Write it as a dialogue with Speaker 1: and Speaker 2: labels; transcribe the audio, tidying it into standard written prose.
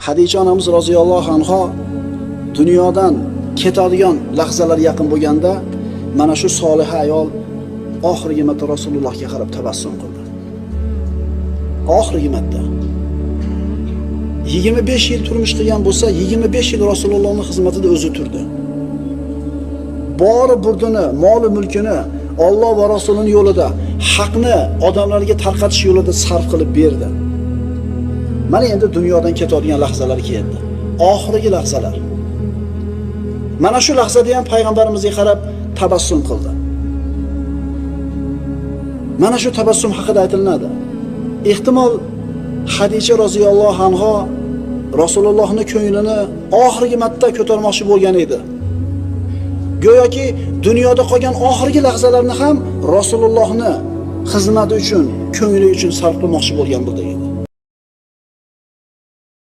Speaker 1: Hadicha onamiz roziyallohu anha dunyodan ketadigan lahzalar yaqin bo'lganda, mana shu soliha ayol oxirgi marta Rasulullohga qarab tabassum qildi. Oxirgi marta 25 yil turmush qilgan bo'lsa, 25 yil Rasulullohning xizmatida o'zi turdi. Bori burdini, mol mulkini Alloh va Rasulining yo'lida, haqni odamlarga tarqatish yo'lida sarf qilib berdi. Mana endi dunyodan ketadigan lahzalar keldi. Oxirgi lahzalar. Mana shu lahzada ham payg'ambarimizga qarab tabassum qildi. Mana shu tabassum haqida aytiladi. Ehtimol Hadicha roziyallohu anha Rasulullohning ko'nglini oxirgi marta ko'tarmoqchi bo'lgan edi. Go'yoki dunyoda qolgan oxirgi lahzalarni ham Rasulullohning xizmati uchun, ko'ngli uchun sarf qilmoqchi bo'lgan bo'ldi.